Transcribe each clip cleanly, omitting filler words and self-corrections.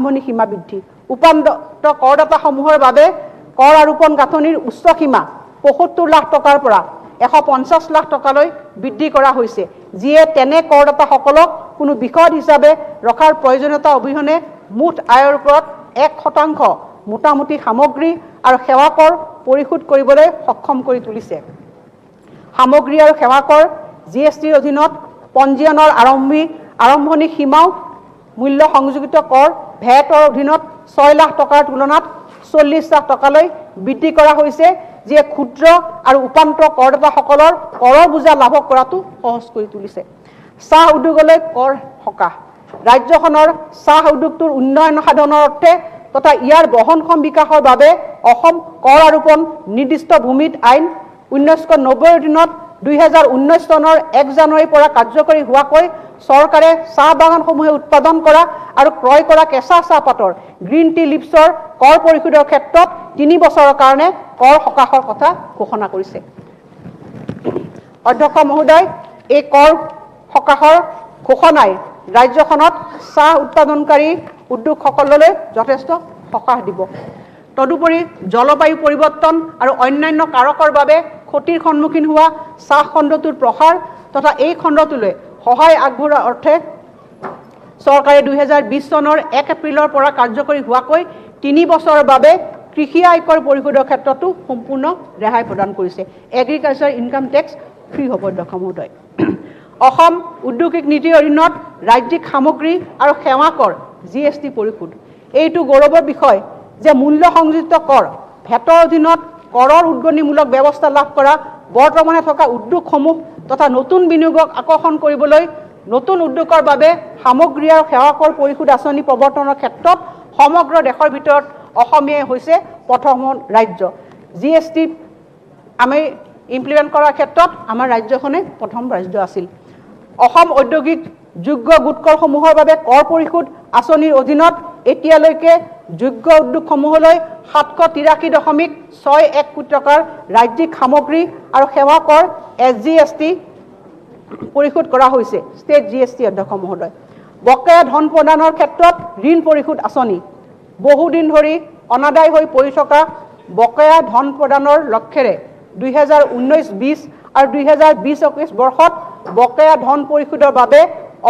আৰম্ভণি সীমা বৃদ্ধি উপান্ত কৰদাতাসমূহৰ বাবে কৰ আৰোপণ গাঁথনিৰ উচ্চ সীমা ৭৫ লাখ টকাৰ পৰা ১৫০ লাখ টকালৈ বৃদ্ধি কৰা হৈছে, যিয়ে তেনে কৰদাতাসকলক কোনো বিশদ হিচাপে ৰখাৰ প্ৰয়োজনীয়তা অবিহনে মুঠ আয়ৰ ওপৰত ১% মোটামুটি সামগ্ৰী আৰু সেৱা কৰ পৰিশোধ কৰিবলৈ সক্ষম কৰি তুলিছে। সামগ্ৰী আৰু সেৱা কৰ জিএছটিৰ অধীনত পঞ্জীয়নৰ আৰম্ভণি সীমাও মূল্য সংযোজিত কৰ ভেটৰ অধীনত ৬ লাখ টকাৰ তুলনাত ৪০ লাখ টকালৈ বৃদ্ধি কৰা হৈছে, যিয়ে ক্ষুদ্ৰ আৰু উপান্ত কৰদাতাসকলৰ কৰৰ বোজা লাভক কৰাটো সহজ কৰি তুলিছে। চাহ উদ্যোগলৈ কৰ সকাহ ৰাজ্যখনৰ চাহ উদ্যোগটোৰ উন্নয়ন সাধনৰ অৰ্থে তথা ইয়াৰ বহনক্ষম বিকাশৰ বাবে অসম কৰ আৰোপণ নিৰ্দিষ্ট ভূমিত আইন ১৯৯০ৰ অধীনত ২০১৯ চনৰ ১ জানুৱাৰীৰ পৰা কাৰ্যকৰী হোৱাকৈ চৰকাৰে চাহ বাগানসমূহে উৎপাদন কৰা আৰু ক্ৰয় কৰা কেঁচা চাহপাতৰ গ্ৰীণ টি লিভছৰ কৰ পৰিশোধৰ ক্ষেত্ৰত ৩ বছৰৰ কাৰণে কৰ সকাহৰ কথা ঘোষণা কৰিছে। অধ্যক্ষ মহোদয়, এই কৰ সকাহৰ ঘোষণাই ৰাজ্যখনত চাহ উৎপাদনকাৰী উদ্যোগসকললৈ যথেষ্ট সকাহ দিব। তদুপৰি জলবায়ু পৰিৱৰ্তন আৰু অন্যান্য কাৰকৰ বাবে ক্ষতিৰ সন্মুখীন হোৱা চাহ খণ্ডটোৰ প্ৰসাৰ তথা এই খণ্ডটোলৈ সহায় আগবঢ়োৱাৰ অৰ্থে চৰকাৰে ২০২০ চনৰ ১ এপ্ৰিলৰ পৰা কাৰ্যকৰী হোৱাকৈ ৩ বছৰৰ বাবে কৃষি আয়কৰ পৰিশোধৰ ক্ষেত্ৰতো সম্পূৰ্ণ ৰেহাই প্ৰদান কৰিছে। এগ্ৰিকালচাৰ ইনকাম টেক্স ফ্ৰী হ'ব। অধ্যক্ষ মহোদয়, অসম উদ্যোগিক নীতিৰ অধীনত ৰাজ্যিক সামগ্ৰী আৰু সেৱা কৰ জিএছটি পৰিশোধ এইটো গৌৰৱৰ বিষয় যে মূল্য সংযোজিত কৰ ভেটৰ অধীনত কৰৰ উদ্গনিমূলক ব্যৱস্থা লাভ কৰা বৰ্তমানে থকা উদ্যোগসমূহ তথা নতুন বিনিয়োগক আকৰ্ষণ কৰিবলৈ নতুন উদ্যোগৰ বাবে সামগ্ৰী আৰু সেৱা কৰ পৰিশোধ আঁচনি প্ৰৱৰ্তনৰ ক্ষেত্ৰত সমগ্ৰ দেশৰ ভিতৰত অসমীয়াই হৈছে প্ৰথম ৰাজ্য। জিএছটি আমি ইমপ্লিমেণ্ট কৰাৰ ক্ষেত্ৰত আমাৰ ৰাজ্যখনে প্ৰথম ৰাজ্য আছিল। অসম ঔদ্যোগিক যোগ্য গোটকৰসমূহৰ বাবে কৰ পৰিশোধ আঁচনিৰ অধীনত এতিয়ালৈকে যোগ্য উদ্যোগসমূহলৈ ৭৮৩.৬১ কোটি টকাৰ ৰাজ্যিক সামগ্ৰী আৰু সেৱা কৰ SGST পৰিশোধ কৰা হৈছে। State GST. অধ্যক্ষ মহোদয়, বকেয়া ধন প্ৰদানৰ ক্ষেত্ৰত ঋণ পৰিশোধ আঁচনি বহুদিন ধৰি অনাদায় হৈ পৰি থকা বকেয়া ধন প্ৰদানৰ লক্ষ্যৰে ২০১৯-২০ আৰু ২০২০-২১ বৰ্ষত বকেয়া ধন পৰিশোধৰ বাবে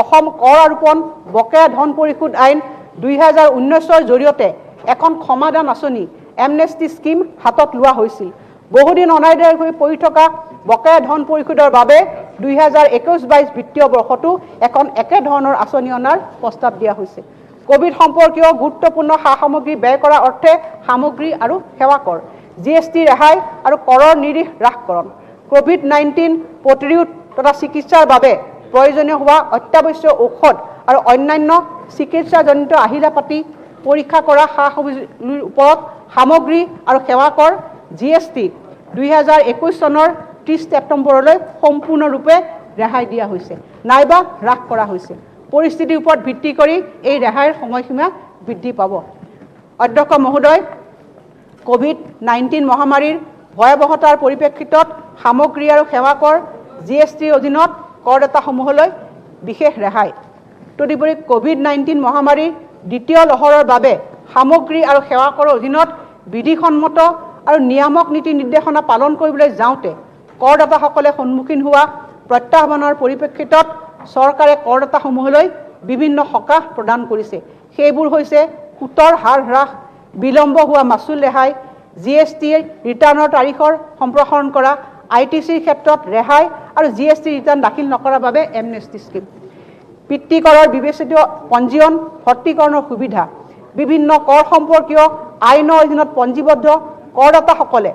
অসম কৰ আৰোপণ বকেয়া ধন পৰিশোধ আইন ২০১৯ৰ জৰিয়তে এখন সমাধান আঁচনি এমনেষ্টি স্কিম হাতত লোৱা হৈছিল। বহুদিন অনাদায় হৈ পৰি থকা বকেয়া ধন পৰিশোধৰ বাবে ২০২১-২২ বিত্তীয় বৰ্ষতো এখন একেধৰণৰ আঁচনি অনাৰ প্ৰস্তাৱ দিয়া হৈছে। কোভিড সম্পৰ্কীয় গুৰুত্বপূৰ্ণ সা সামগ্ৰী ব্যয় কৰাৰ অৰ্থে সামগ্ৰী আৰু সেৱা কৰ জিএছটি ৰেহাই আৰু কৰৰ নিৰিখ হ্ৰাসকৰণ কোভিড-19 প্ৰতিৰোধ তথা চিকিৎসাৰ বাবে প্ৰয়োজনীয় হোৱা অত্যাৱশ্যক ঔষধ আৰু অন্যান্য চিকিৎসাজনিত আহিলা পাতি পৰীক্ষা কৰা সা সঁজুলিৰ ওপৰত সামগ্ৰী আৰু সেৱা কৰ জিএছটি ২০২১ চনৰ ৩০ ছেপ্টেম্বৰলৈ সম্পূৰ্ণৰূপে ৰেহাই দিয়া হৈছে নাইবা হ্ৰাস কৰা হৈছে। পৰিস্থিতিৰ ওপৰত ভিত্তি কৰি এই ৰেহাইৰ সময়সীমা বৃদ্ধি পাব। অধ্যক্ষ মহোদয়, কোভিড-19 মহামাৰীৰ ভয়াৱহতাৰ পৰিপ্ৰেক্ষিতত সামগ্ৰী আৰু সেৱা কৰ জিএছটিৰ অধীনত কৰদাতাসমূহলৈ বিশেষ ৰেহাই। তদুপৰি কোভিড-19 মহামাৰীৰ দ্বিতীয় লহৰৰ বাবে সামগ্ৰী আৰু সেৱা কৰৰ অধীনত বিধিসন্মত আৰু নিয়ামক নীতি নিৰ্দেশনা পালন কৰিবলৈ যাওঁতে কৰদাতাসকলে সন্মুখীন হোৱা প্ৰত্যাহ্বানৰ পৰিপ্ৰেক্ষিতত চৰকাৰে কৰদাতাসমূহলৈ বিভিন্ন সকাহ প্ৰদান কৰিছে। সেইবোৰ হৈছে সুতৰ হাৰ হ্ৰাস, বিলম্ব হোৱা মাচুল ৰেহাই, জিএছটিৰ ৰিটাৰ্ণৰ তাৰিখৰ সম্প্ৰসাৰণ কৰা, ITCৰ ক্ষেত্ৰত ৰেহাই আৰু জিএছটি ৰিটাৰ্ণ দাখিল নকৰাৰ বাবে এমনেষ্টি স্কিম, পিতৃকৰৰ বিবেচিত পঞ্জীয়ন ভৰ্তিকৰণৰ সুবিধা, বিভিন্ন কৰ সম্পৰ্কীয় আইনৰ অধীনত পঞ্জীবদ্ধ কৰদাতাসকলে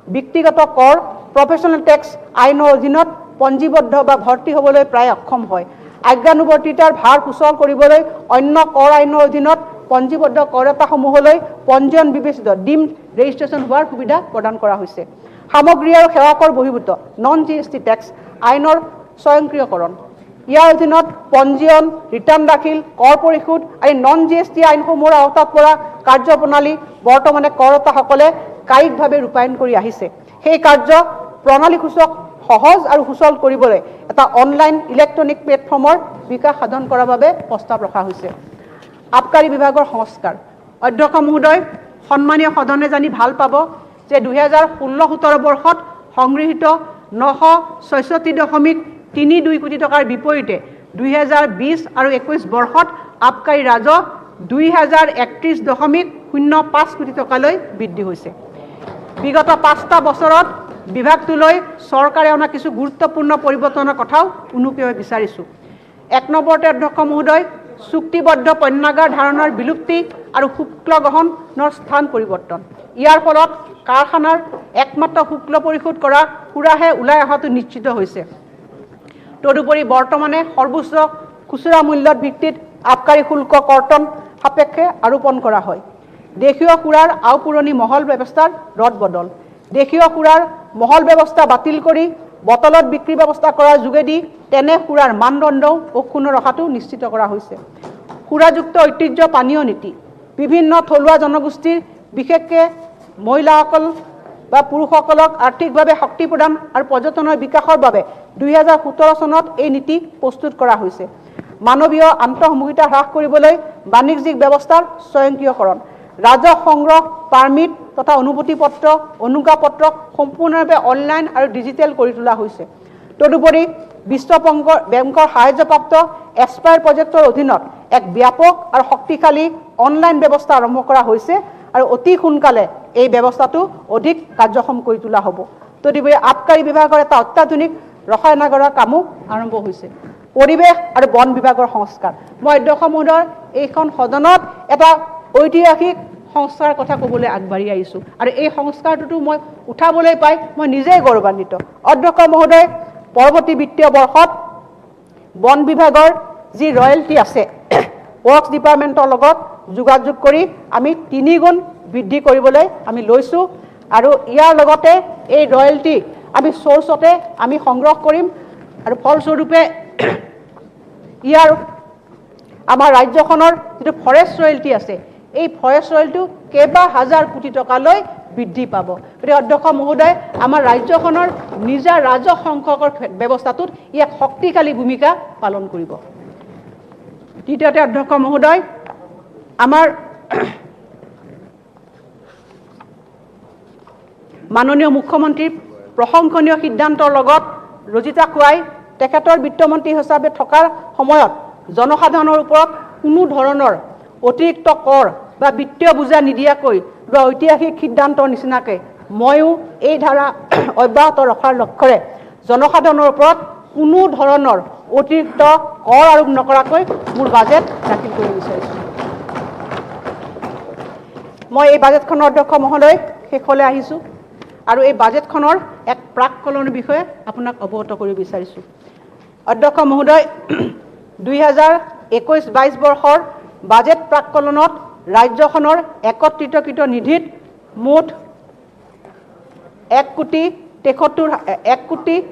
ব্যক্তিগত কৰ প্ৰফেশ্যনেল টেক্স আইনৰ অধীনত পঞ্জীবদ্ধ বা ভৰ্তি হ'বলৈ প্ৰায় অক্ষম হয়। আজ্ঞানুবৰ্তিতাৰ ভাৰ সুচল কৰিবলৈ অন্য কৰ আইনৰ অধীনত পঞ্জীবদ্ধ কৰদাতাসমূহলৈ পঞ্জীয়ন বিবেচিত ডিমড ৰেজিষ্ট্ৰেশ্যন হোৱাৰ সুবিধা প্ৰদান কৰা হৈছে। সামগ্ৰী আৰু সেৱা কৰ বহিৰ্ভূত নন জিএছটি টেক্স আইনৰ স্বয়ংক্ৰিয়কৰণ, ইয়াৰ অধীনত পঞ্জীয়ন, ৰিটাৰ্ণ দাখিল, কৰ পৰিশোধ আৰু নন জিএছটি আইনসমূহৰ আওতাত পৰা কাৰ্যপ্ৰণালী বৰ্তমানে কৰদাতাসকলে কায়িকভাৱে ৰূপায়ণ কৰি আহিছে। সেই কাৰ্য প্ৰণালীসূচক সহজ আৰু সুচল কৰিবলৈ এটা অনলাইন ইলেক্ট্ৰনিক প্লেটফৰ্মৰ বিকাশ সাধন কৰাৰ বাবে প্ৰস্তাৱ ৰখা হৈছে। আবকাৰী বিভাগৰ সংস্কাৰ। অধ্যক্ষ মহোদয়, সন্মানীয় সদনে জানি ভাল পাব যে 2016-17 বৰ্ষত সংগৃহীত 966.32 কোটি টকাৰ বিপৰীতে 2020 আৰু 21 বৰ্ষত আবকাৰী ৰাজহ 2031.05 কোটি টকালৈ বৃদ্ধি হৈছে। বিগত 5টা বছৰত বিভাগটোলৈ চৰকাৰে অনা কিছু গুৰুত্বপূৰ্ণ পৰিৱৰ্তনৰ কথাও উনুকিয়াব বিচাৰিছোঁ। 1 নম্বৰতে অধ্যক্ষ মহোদয়, চুক্তিবদ্ধ পণ্যাগাৰ ধাৰণাৰ বিলুপ্তি আৰু শুক্ল গ্ৰহণৰ স্থান পৰিৱৰ্তন। ইয়াৰ ফলত কাৰখানাৰ একমাত্ৰ শুক্ল পৰিশোধ কৰা সুৰাহে ওলাই অহাটো নিশ্চিত হৈছে। তদুপৰি বৰ্তমানে সৰ্বোচ্চ খুচুৰা মূল্যৰ ভিত্তিত আবকাৰী শুল্ক কৰ্তন সাপেক্ষে আৰোপণ কৰা হয়। দেশীয় সুৰাৰ আওপুৰণি মহল ব্যৱস্থাৰ ৰদ বদল। দেশীয় সুৰাৰ মহল ব্যৱস্থা বাতিল কৰি বটলত বিক্ৰী ব্যৱস্থা কৰাৰ যোগেদি তেনে সুৰাৰ মানদণ্ডও অক্ষুণ্ণ ৰখাটো নিশ্চিত কৰা হৈছে। সুৰাযুক্ত ঐতিহ্য পানীয় নীতি। বিভিন্ন থলুৱা জনগোষ্ঠীৰ বিশেষকৈ মহিলাসকল বা পুৰুষসকলক আৰ্থিকভাৱে শক্তি প্ৰদান আৰু পৰ্যটনৰ বিকাশৰ বাবে 2017 চনত এই নীতি প্ৰস্তুত কৰা হৈছে। মানৱীয় আন্তঃসংযোগিতা হ্ৰাস কৰিবলৈ বাণিজ্যিক ব্যৱস্থাৰ স্বয়ংক্ৰিয়কৰণ। ৰাজহ সংগ্ৰহ, পাৰ্মিট তথা অনুমতি পত্ৰ, অনুজ্ঞাপত্ৰ সম্পূৰ্ণৰূপে অনলাইন আৰু ডিজিটেল কৰি তোলা হৈছে। তদুপৰি বিশ্ব বেংকৰ সাহায্যপ্ৰাপ্ত এছপায়াৰ প্ৰজেক্টৰ অধীনত এক ব্যাপক আৰু শক্তিশালী অনলাইন ব্যৱস্থা আৰম্ভ কৰা হৈছে আৰু অতি সোনকালে এই ব্যৱস্থাটো অধিক কাৰ্যক্ষম কৰি তোলা হ'ব। তদুপৰি আবকাৰী বিভাগৰ এটা অত্যাধুনিক ৰসায়নাগাৰৰ কামো আৰম্ভ হৈছে। পৰিৱেশ আৰু বন বিভাগৰ সংস্কাৰ। মই অধ্যক্ষ মহোদয়, এইখন সদনত এটা ঐতিহাসিক সংস্কাৰৰ কথা ক'বলৈ আগবাঢ়ি আহিছোঁ আৰু এই সংস্কাৰটোতো মই উঠাবলৈ পাই মই নিজেই গৌৰৱান্বিত। অধ্যক্ষ মহোদয়, পৰৱৰ্তী বিত্তীয় বৰ্ষত বন বিভাগৰ যি ৰয়েলটি আছে ৱৰ্কছ ডিপাৰ্টমেণ্টৰ লগত যোগাযোগ কৰি আমি 3 গুণ বৃদ্ধি কৰিবলৈ আমি লৈছোঁ আৰু ইয়াৰ লগতে এই ৰয়েলটি আমি চ'ৰ্চতে আমি সংগ্ৰহ কৰিম আৰু ফলস্বৰূপে ইয়াৰ আমাৰ ৰাজ্যখনৰ যিটো ফৰেষ্ট ৰয়েলটি আছে এই ফৰেষ্ট ৰয়েলটিও কেইবা হাজাৰ কোটি টকালৈ বৃদ্ধি পাব। গতিকে অধ্যক্ষ মহোদয়, আমাৰ ৰাজ্যখনৰ নিজা ৰাজহ সংগ্ৰহৰ ব্যৱস্থাটোত ই এক শক্তিশালী ভূমিকা পালন কৰিব। তৃতীয়তে অধ্যক্ষ মহোদয়, আমাৰ মাননীয় মুখ্যমন্ত্ৰীৰ প্ৰশংসনীয় সিদ্ধান্তৰ লগত ৰজিতা খুৱাই তেখেতৰ বিত্তমন্ত্ৰী হিচাপে থকাৰ সময়ত জনসাধাৰণৰ ওপৰত কোনো ধৰণৰ অতিৰিক্ত কৰ বা বিত্তীয় বোজা নিদিয়াকৈ বা ঐতিহাসিক সিদ্ধান্তৰ নিচিনাকৈ ময়ো এই ধাৰা অব্যাহত ৰখাৰ লক্ষ্যৰে জনসাধাৰণৰ ওপৰত কোনো ধৰণৰ অতিৰিক্ত কৰ আৰোপ নকৰাকৈ মোৰ বাজেট দাখিল কৰিব বিচাৰিছোঁ। মই এই বাজেটখনৰ অধ্যক্ষ মহোদয় শেষলৈ আহিছোঁ আৰু এই বাজেটখনৰ এক প্ৰাক্কলনৰ বিষয়ে আপোনাক অৱগত কৰিব বিচাৰিছোঁ। অধ্যক্ষ মহোদয়, 2021-22 বৰ্ষৰ বাজেট প্ৰাক্কলনত ৰাজ্যখনৰ একত্ৰিতকৃত নিধিত মুঠ 1,73,00,00,000